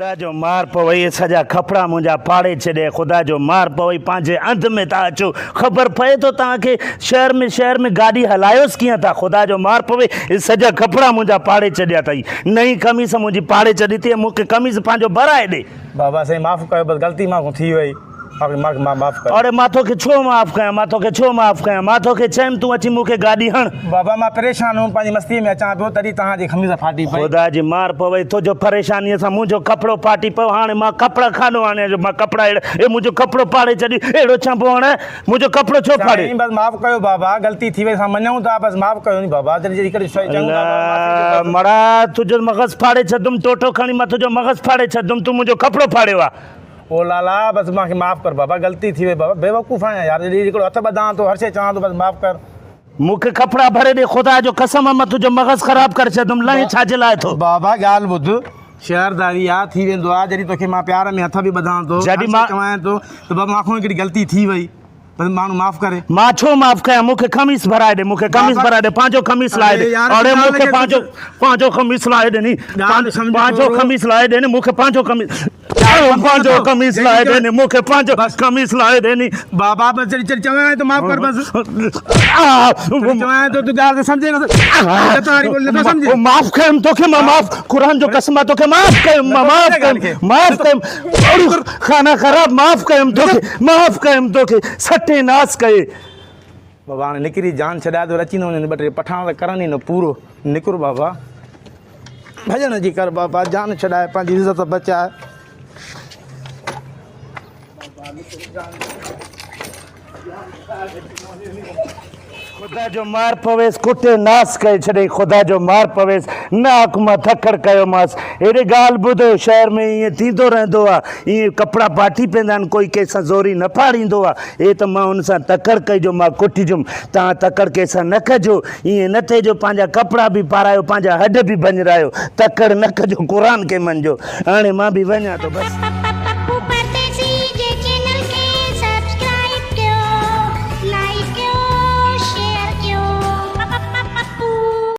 खुदा जो मार पवई सजा खपड़ा मुंहिंजा पाड़े छॾे खुदा जो मार पवई पंहिंजे अंध में था अचो ख़बर पए तो तव्हांखे शहर में गाॾी हलायोसि कीअं था खुदा जो मार पवे सजा खपड़ा मुंहिंजा पाड़े छॾिया अथई नई कमीस मुंहिंजी पाड़े छॾी अथई मूंखे कमीस पंहिंजो भराए ॾे बाबा साईं माफ़ कयो बस गलती मां थी वई माफ़ कयो अरे मां तोखे छो माफ़ कयां मां तोखे चयमि तूं अची मूंखे गाॾी हण बाबा मां परेशान हुउमि पंहिंजी मस्तीअ में अचां पियो तॾहिं तव्हांजी खमीस फाटी पई खुदा जी मार पवई तुंहिंजो परेशानीअ सां मुंहिंजो कपिड़ो फाटी पियो हाणे मां कपिड़ा खानो आणे मां कपिड़ा अहिड़ा मुंहिंजो कपिड़ो फाड़े छॾी अहिड़ो छा पोइ हाणे मुंहिंजो कपिड़ो छो फाड़े बस माफ़ कयो बाबा गलती थी वई असां मञूं था बस माफ़ कयो नी बाबा जॾहिं करे शइ चऊं था मड़ा तुंहिंजो मग़ज़ फाड़े छॾंदुमि टोटो खणी मां तुंहिंजो मग़ज़ फाड़े छॾंदुमि तूं मुंहिंजो कपिड़ो फाड़ियो आहे ओ लाला बस मूंखे माफ़ कर बाबा गलती थी वई बाबा बेवकूफ़ आहियां यार जॾहिं हिकिड़ो हथ ॿधां थो हर शइ चवां थो बस माफ़ कर मूंखे कपिड़ा भरे ॾे खुदा जो कसम मां तुंहिंजो मग़ज़ ख़राबु करे छॾंदुमि लही छाजे लाइ थो बाबा ॻाल्हि ॿुध शहरदारी आहे थी वेंदो आहे जॾहिं तोखे मां प्यार में हथ बि ॿधां थो जॾहिं मां चवां थो त बाबा मां हिकिड़ी ग़लती थी वई बस माण्हू माफ़ करे मां छो माफ़ कयां मूंखे खमीस भराए ॾे मूंखे कमीस भराए ॾे पंहिंजो खमीस लाहे ॾे अरे मूंखे पंहिंजो खमीस लाहे ॾे नी पंहिंजो खमीस लाहे ॾे नी मूंखे पंहिंजो खमीस लाहे ॾे नी मूंखे पंहिंजो खमीस लाहे ॾे नी बाबा बस जॾहिं चवां थो माफ़ कर बस चवां थो तूं ॻाल्हि सम्झे नथो माफ़ कयुमि तोखे मां माफ़ क़ुर जो कसम आहे तोखे माफ़ कयुमि खाना ख़राब माफ़ कयुमि तोखे सत्यनाश कये बाबा हाणे निकिरी जान छॾाए थो अची न वञे ॿ टे पठाण त करनि ई न पूरो निकिर बाबा भॼन जी कर बाबा जान छॾाए पंहिंजी इज़त बचाए खुदा जो मार पवेसि कुटे नास करे छॾे खुदा जो मार पवेसि नाक मां थकड़ कयोमांसि हेॾे ॻाल्हि ॿुधो शहर में ईअं थींदो रहंदो आहे ईअं कपिड़ा पाटी पवंदा आहिनि कोई कंहिंसां ज़ोरी न फाड़ींदो आहे हे त मां हुन सां तकड़ कइजो मां कुटिजुमि तव्हां तकड़ कंहिंसां न कजो ईअं न थिएजो पंहिंजा कपिड़ा बि पारायो पंहिंजा हॾ बि भञरायो तकड़ न कजो क़ुर खे मञिजो हाणे मां बि वञा थो बसि